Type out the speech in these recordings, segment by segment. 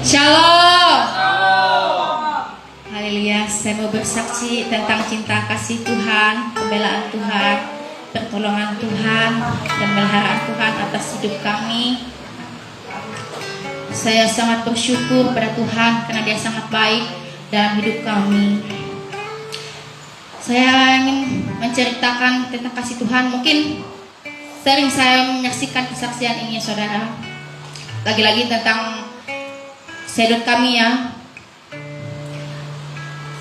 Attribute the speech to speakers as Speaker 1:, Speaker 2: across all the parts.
Speaker 1: Shalom.
Speaker 2: Shalom.
Speaker 1: Haleluya. Saya mau bersaksi tentang cinta kasih Tuhan, pembelaan Tuhan, pertolongan Tuhan, dan pemeliharaan Tuhan atas hidup kami. Saya sangat bersyukur pada Tuhan karena Dia sangat baik dalam hidup kami. Saya ingin menceritakan tentang kasih Tuhan. Mungkin sering saya menyaksikan kesaksian ini, saudara. Lagi-lagi tentang sedot kami ya.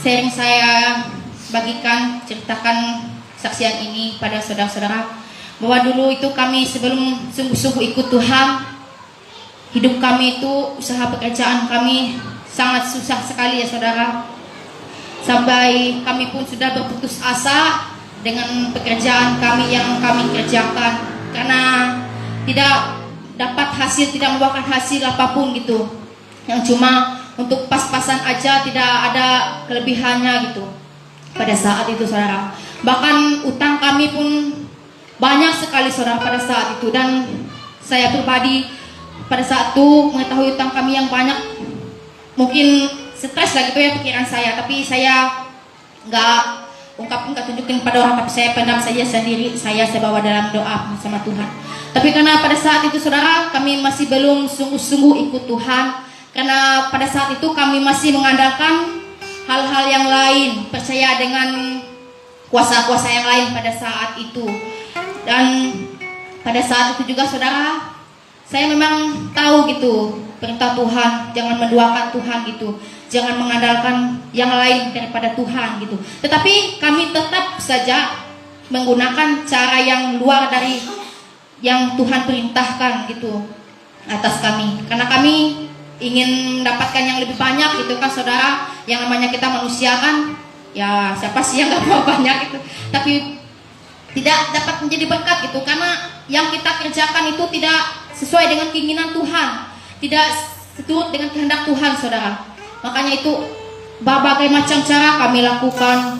Speaker 1: Sering saya bagikan, ceritakan kesaksian ini pada saudara-saudara, bahwa dulu itu kami sebelum sungguh-sungguh ikut Tuhan, hidup kami itu, usaha pekerjaan kami sangat susah sekali ya saudara. Sampai kami pun sudah berputus asa dengan pekerjaan kami yang kami kerjakan, karena tidak dapat hasil, tidak membuahkan hasil apapun gitu, yang cuma untuk pas-pasan aja, tidak ada kelebihannya gitu pada saat itu saudara. Bahkan utang kami pun banyak sekali saudara pada saat itu, dan saya pribadi pada saat itu mengetahui utang kami yang banyak, mungkin stres lah gitu ya pikiran saya, tapi saya nggak tunjukin pada orang, tapi saya pendam saja sendiri, saya bawa dalam doa sama Tuhan. Tapi karena pada saat itu saudara, kami masih belum sungguh-sungguh ikut Tuhan, karena pada saat itu kami masih mengandalkan hal-hal yang lain, percaya dengan kuasa-kuasa yang lain pada saat itu. Dan pada saat itu juga saudara, saya memang tahu gitu perintah Tuhan, jangan menduakan Tuhan gitu, jangan mengandalkan yang lain daripada Tuhan gitu. Tetapi kami tetap saja menggunakan cara yang luar dari yang Tuhan perintahkan gitu atas kami, karena kami ingin mendapatkan yang lebih banyak gitu kan saudara. Yang namanya kita manusia kan, ya siapa sih yang gak mau banyak gitu, tapi tidak dapat menjadi berkat gitu, karena yang kita kerjakan itu tidak sesuai dengan keinginan Tuhan, tidak seturut dengan kehendak Tuhan saudara. Makanya itu berbagai macam cara kami lakukan,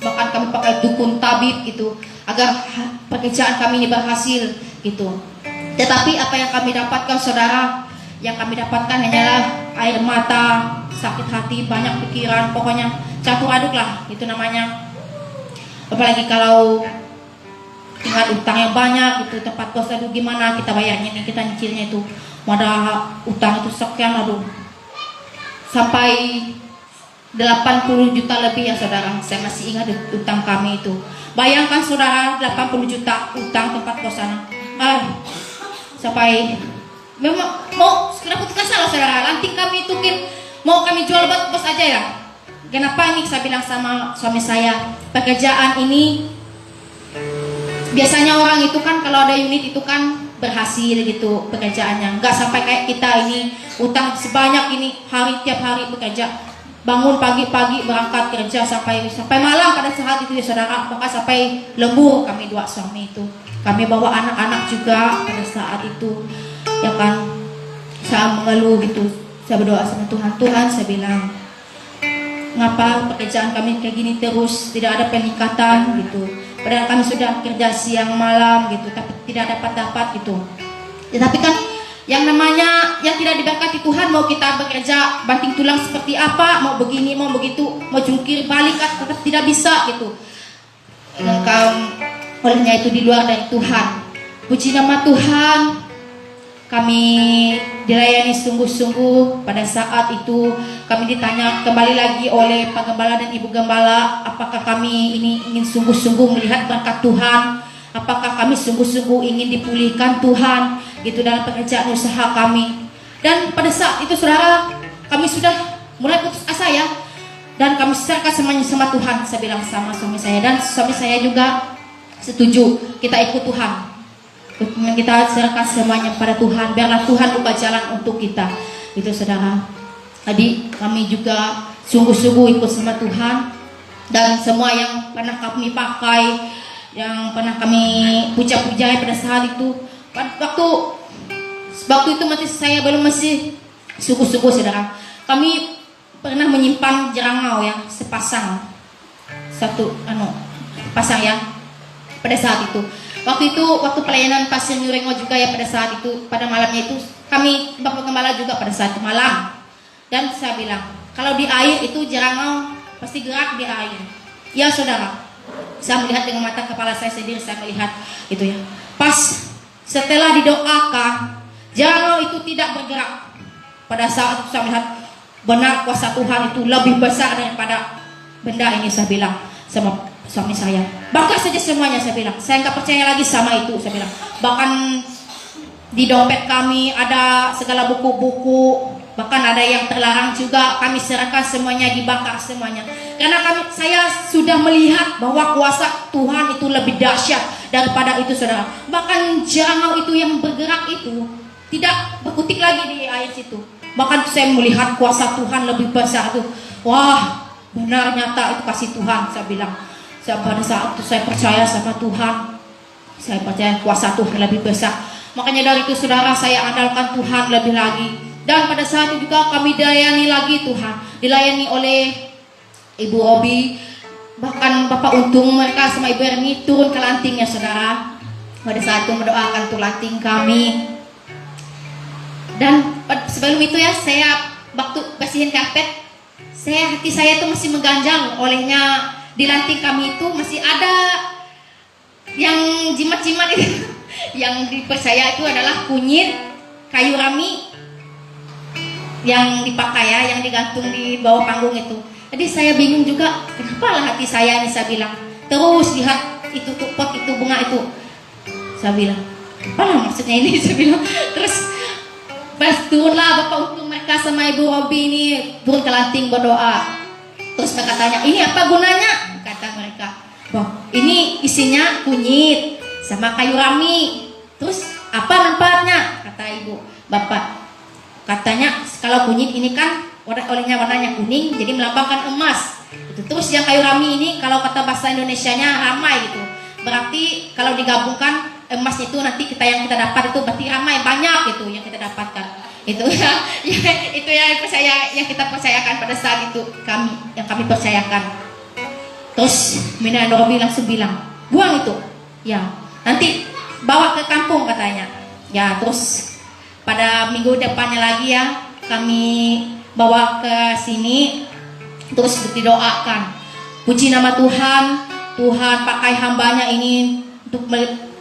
Speaker 1: bahkan kami pakai dukun tabib gitu agar pekerjaan kami ini berhasil gitu. Tetapi apa yang kami dapatkan saudara, yang kami dapatkan hanyalah air mata, sakit hati, banyak pikiran, pokoknya campur aduk lah itu namanya. Apalagi kalau tinggal utang yang banyak gitu, tempat kos, aduh gimana kita bayarnya nih, kita nyicilnya itu ada utang itu sekian, aduh sampai 80 juta lebih ya saudara. Saya masih ingat utang kami itu. Bayangkan saudara, 80 juta utang tempat kosan. Sampai memang mau segera putus asa loh saudara. Nanti kami itukin mau kami jual bos aja ya. Kenapa nih, saya bilang sama suami saya, pekerjaan ini biasanya orang itu kan kalau ada unit itu kan berhasil gitu pekerjaannya, nggak sampai kayak kita ini utang sebanyak ini, tiap hari bekerja, bangun pagi-pagi berangkat kerja sampai malam pada saat itu ya saudara. Maka sampai lembur kami dua suami itu, kami bawa anak-anak juga pada saat itu ya kan. Saya mengeluh gitu, saya berdoa sama Tuhan, Tuhan saya bilang, ngapa pekerjaan kami kayak gini terus, tidak ada peningkatan gitu, padahal kami sudah kerja siang malam gitu, tapi tidak dapat gitu ya. Tapi kan yang namanya yang tidak diberkati Tuhan, mau kita bekerja banting tulang seperti apa, mau begini mau begitu, mau jungkir balik kan tetap tidak bisa gitu. Dan olehnya itu di luar dari Tuhan. Puji nama Tuhan, kami dilayani sungguh-sungguh. Pada saat itu kami ditanya kembali lagi oleh Pak Gembala dan Ibu Gembala, apakah kami ini ingin sungguh-sungguh melihat berkat Tuhan, apakah kami sungguh-sungguh ingin dipulihkan Tuhan gitu dalam pekerjaan usaha kami. Dan pada saat itu saudara, kami sudah mulai putus asa ya, dan kami serahkan semuanya sama Tuhan. Saya bilang sama suami saya, dan suami saya juga setuju kita ikut Tuhan. Kita serahkan semuanya pada Tuhan, biarlah Tuhan buka jalan untuk kita itu saudara. Tadi kami juga sungguh-sungguh ikut sama Tuhan, dan semua yang pernah kami pakai, yang pernah kami puja-puja pada saat itu, waktu itu masih saya belum masih sungguh-sungguh saudara. Kami pernah menyimpan jerangau ya, sepasang pasang ya pada saat itu. Waktu pelayanan Pasien Nyurengo juga ya pada saat itu, pada malamnya itu kami Bapak Gembala juga pada saat itu malam Dan saya bilang, kalau di air itu jerangau pasti gerak di air. Ya saudara, saya melihat dengan mata kepala saya sendiri, saya melihat itu ya. Pas setelah didoakan, jerangau itu tidak bergerak. Pada saat itu saya melihat benar kuasa Tuhan itu lebih besar daripada benda ini, saya bilang sama suami saya. Bangkit saja semuanya, saya bilang. Saya nggak percaya lagi sama itu, saya bilang. Bahkan di dompet kami ada segala buku-buku, bahkan ada yang terlarang juga, kami serahkan semuanya, dibakar semuanya. Karena saya sudah melihat bahwa kuasa Tuhan itu lebih dahsyat daripada itu, saudara. Bahkan jerangau itu yang bergerak itu tidak berkutik lagi di air situ. Bahkan saya melihat kuasa Tuhan lebih besar tuh. Wah, benar nyata itu kasih Tuhan, saya bilang. Pada saat itu saya percaya sama Tuhan. Saya percaya kuasa Tuhan lebih besar. Makanya dari itu saudara, saya andalkan Tuhan lebih lagi. Dan pada saat itu juga kami dilayani lagi Tuhan. Dilayani oleh Ibu Obi, bahkan Bapak Untung, mereka sama Ibu Erni turun ke lantingnya saudara. Pada saat itu mendoakan tuh lanting kami. Dan sebelum itu ya, saya waktu bersihin karpet, hati saya itu masih mengganjal. Olehnya di lanting kami itu masih ada yang jimat-jimat itu. Yang dipercaya itu adalah kunyit, kayu rami yang dipakai ya, yang digantung di bawah panggung itu. Jadi saya bingung juga, kenapa lah hati saya ini, saya bilang. Terus lihat itu pot itu, bunga itu. Saya bilang, apa lah maksudnya ini, saya bilang. Terus pas turunlah Bapak Untung, mereka sama Ibu Robi ini turun ke lanting berdoa. Terus mereka tanya, ini apa gunanya? Kata mereka, wah ini isinya kunyit sama kayu rami. Terus apa manfaatnya? Kata ibu, bapak, katanya kalau kunyit ini kan olehnya warnanya kuning, jadi melambangkan emas. Gitu. Terus yang kayu rami ini kalau kata bahasa Indonesianya ramai gitu. Berarti kalau digabungkan emas itu nanti yang kita dapat itu berarti ramai, banyak gitu yang kita dapatkan. Itu ya, itu yang kita percayakan pada saat itu, yang kami percayakan. Terus Mina Robi langsung bilang, buang itu. Ya, nanti bawa ke kampung katanya. Ya, terus pada minggu depannya lagi ya, kami bawa ke sini, terus didoakan. Puji nama Tuhan, Tuhan pakai hambanya ini untuk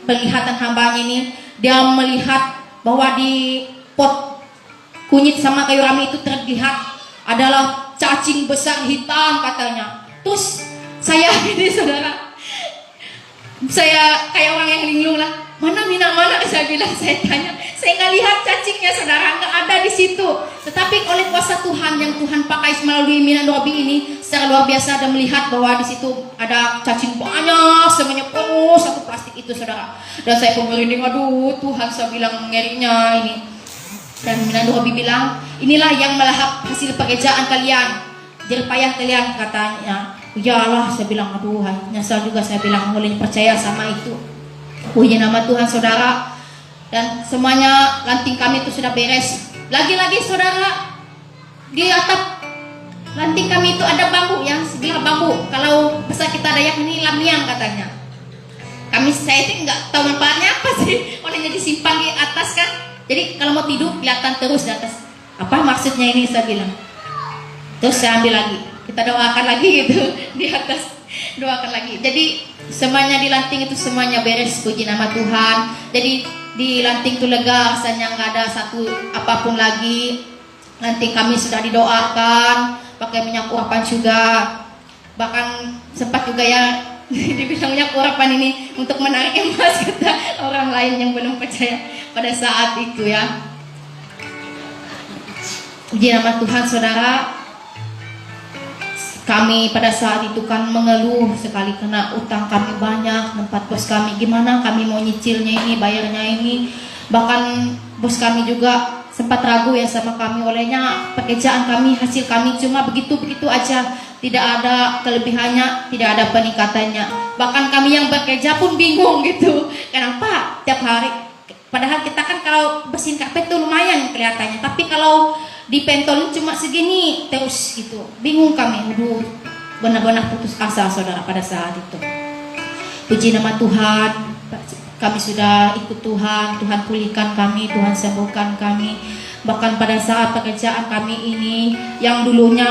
Speaker 1: penglihatan hambanya ini. Dia melihat bahwa di pot kunyit sama kayu rami itu terlihat adalah cacing besar hitam katanya. Terus saya ini saudara, saya kayak orang yang linglung lah. Mana Mina, mana? Saya bilang, saya tanya, saya nggak lihat cacingnya saudara, nggak ada di situ. Tetapi oleh kuasa Tuhan yang Tuhan pakai melalui Mina Robi ini secara luar biasa, dan melihat bahwa di situ ada cacing banyak, semuanya penuh satu plastik itu saudara. Dan saya pun merinding, aduh Tuhan, saya bilang ngerinya ini. Dan Mina Robi bilang, inilah yang melahap hasil pekerjaan kalian, jerih payah kalian katanya. Iyalah, saya bilang, aduh nyesal juga, saya bilang boleh percaya sama itu. Puji nama Tuhan saudara. Dan semuanya lanting kami itu sudah beres. Lagi-lagi saudara, di atap lanting kami itu ada bambu, yang sebelah bambu. Kalau besar kita dayak ini lamiang katanya. Saya itu nggak tahu manfaatnya apa sih. Olehnya disimpan di atas kan. Jadi kalau mau tidur kelihatan terus di atas. Apa maksudnya ini, saya bilang. Terus saya ambil lagi, kita doakan lagi gitu di atas, doakan lagi. Jadi semuanya di lanting itu semuanya beres, puji nama Tuhan. Jadi di lanting itu lega, rasanya nggak ada satu apapun lagi. Lanting kami sudah didoakan, pakai minyak urapan juga. Bahkan sempat juga ya dibilang minyak urapan ini untuk menarik emas, kata orang lain yang belum percaya pada saat itu ya. Puji nama Tuhan saudara. Kami pada saat itu kan mengeluh sekali karena utang kami banyak, tempat bos kami gimana kami mau nyicilnya ini, bayarnya ini. Bahkan bos kami juga sempat ragu ya sama kami, olehnya pekerjaan kami, hasil kami cuma begitu-begitu aja, tidak ada kelebihannya, tidak ada peningkatannya. Bahkan kami yang bekerja pun bingung gitu, kenapa tiap hari, padahal kita kan kalau bersihin karpet tuh lumayan kelihatannya, tapi kalau dipentolin cuma segini terus gitu, bingung kami. Aduh, benar-benar putus asa saudara pada saat itu. Puji nama Tuhan, kami sudah ikut Tuhan, Tuhan pulihkan kami, Tuhan sembuhkan kami. Bahkan pada saat pekerjaan kami ini, yang dulunya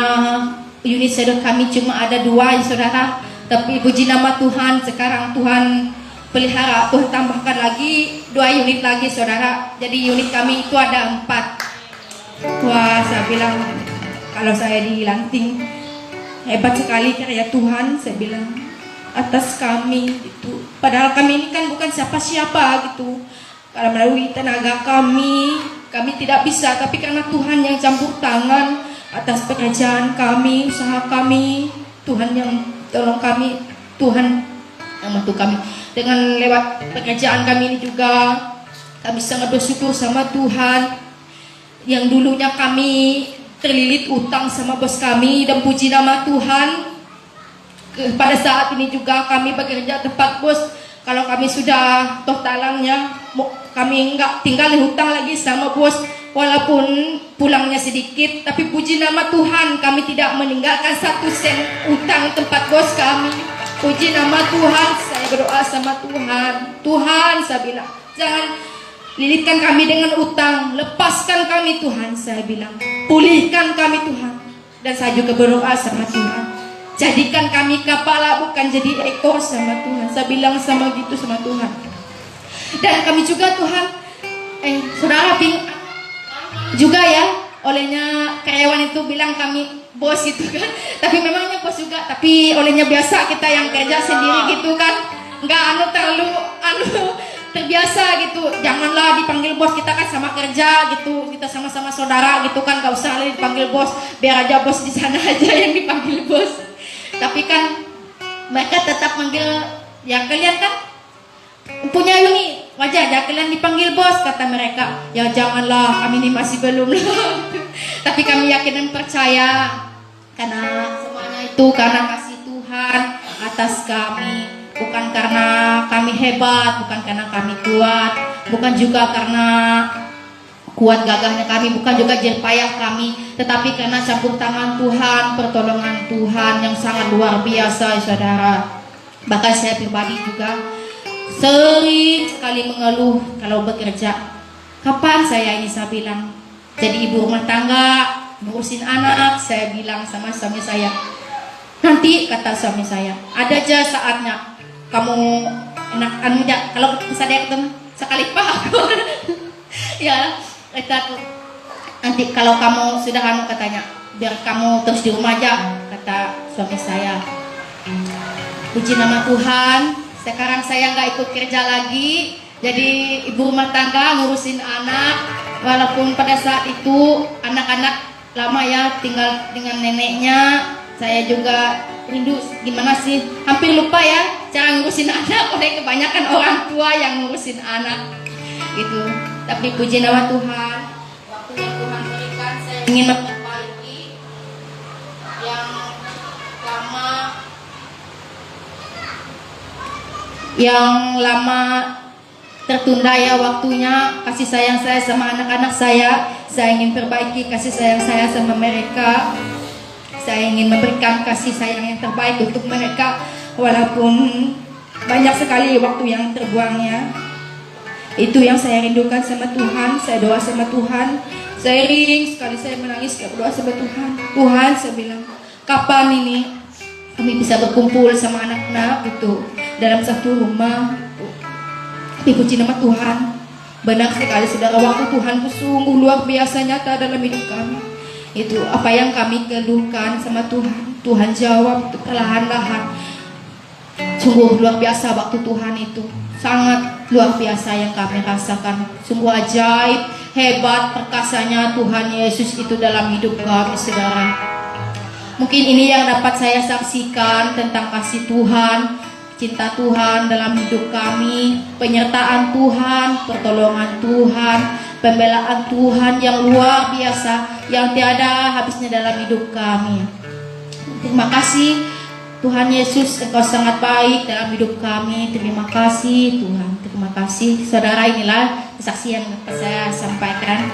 Speaker 1: unit sedot kami cuma ada 2 saudara, tapi puji nama Tuhan sekarang Tuhan pelihara, Tuhan tambahkan lagi 2 unit lagi saudara. Jadi unit kami itu ada 4. Wah, saya bilang kalau saya dilanting, hebat sekali karya Tuhan, saya bilang, atas kami gitu. Padahal kami ini kan bukan siapa-siapa gitu. Kalau melalui tenaga kami tidak bisa, tapi karena Tuhan yang campur tangan atas pekerjaan kami, usaha kami, Tuhan yang tolong kami, Tuhan yang bantu kami. Dengan lewat pekerjaan kami ini juga kami sangat bersyukur sama Tuhan. Yang dulunya kami terlilit utang sama bos kami, dan puji nama Tuhan pada saat ini juga kami bekerja tempat bos. Kalau kami sudah totalannya, kami enggak tinggal hutang lagi sama bos, walaupun pulangnya sedikit, tapi puji nama Tuhan kami tidak meninggalkan 1 sen utang tempat bos kami. Puji nama Tuhan. Saya berdoa sama Tuhan, Tuhan saya bilang, jangan lilitkan kami dengan utang, lepaskan kami Tuhan, saya bilang, pulihkan kami Tuhan. Dan saya juga berdoa sama Tuhan, jadikan kami kepala bukan jadi ekor sama Tuhan. Saya bilang sama gitu sama Tuhan. Dan kami juga Tuhan, saudara juga ya, olehnya karyawan itu bilang kami bos gitu kan. Tapi memangnya bos juga, tapi olehnya biasa kita yang kerja sendiri gitu kan. Enggak terlalu terbiasa gitu. Janganlah dipanggil bos, kita kan sama kerja gitu. Kita sama-sama saudara gitu kan, gak usah lagi dipanggil bos. Biar aja bos di sana aja yang dipanggil bos. Tapi kan mereka tetap manggil, ya kalian kan punya unit, wajar aja kalian dipanggil bos, kata mereka. Ya janganlah, kami ini masih belum lah. Tapi kami yakin dan percaya, karena semuanya itu karena kasih Tuhan atas kami. Bukan karena kami hebat, bukan karena kami kuat, bukan juga karena kuat gagahnya kami, bukan juga jerih payah kami, tetapi karena campur tangan Tuhan, pertolongan Tuhan yang sangat luar biasa saudara. Bahkan saya pribadi juga sering sekali mengeluh kalau bekerja. Kapan saya ini, saya bilang, jadi ibu rumah tangga, ngurusin anak. Saya bilang sama suami saya, nanti kata suami saya, ada aja saatnya kamu enak aja kalau misalnya ketemu sekali pak. Ya kita nanti kalau kamu sudah katanya, biar kamu terus di rumah aja, kata suami saya. Puji nama Tuhan, sekarang saya nggak ikut kerja lagi, jadi ibu rumah tangga ngurusin anak. Walaupun pada saat itu anak-anak lama ya tinggal dengan neneknya, saya juga rindu gimana sih, hampir lupa ya cara ngurusin anak oleh kebanyakan orang tua yang ngurusin anak gitu. Tapi puji nama Tuhan, waktu yang Tuhan berikan saya ingin memperbaiki yang lama tertunda ya waktunya. Kasih sayang saya sama anak-anak saya ingin perbaiki kasih sayang saya sama mereka. Saya ingin memberikan kasih sayang yang terbaik untuk mereka, walaupun banyak sekali waktu yang terbuangnya. Itu yang saya rindukan sama Tuhan. Saya doa sama Tuhan, saya ring sekali, saya menangis, saya berdoa sama Tuhan. Tuhan, saya bilang, kapan ini kami bisa berkumpul sama anak-anak gitu dalam satu rumah. Tapi puji nama Tuhan, benar sekali saudara, waktu Tuhan sungguh luar biasa nyata dalam hidup kami. Itu apa yang kami keluhkan sama Tuhan, Tuhan jawab perlahan-lahan. Sungguh luar biasa waktu Tuhan itu, sangat luar biasa yang kami rasakan. Sungguh ajaib, hebat, perkasanya Tuhan Yesus itu dalam hidup kami saudara. Mungkin ini yang dapat saya saksikan tentang kasih Tuhan, cinta Tuhan dalam hidup kami, penyertaan Tuhan, pertolongan Tuhan, pembelaan Tuhan yang luar biasa, yang tiada habisnya dalam hidup kami. Terima kasih Tuhan Yesus, Engkau sangat baik dalam hidup kami. Terima kasih Tuhan, terima kasih. Saudara, inilah kesaksian yang dapat saya sampaikan.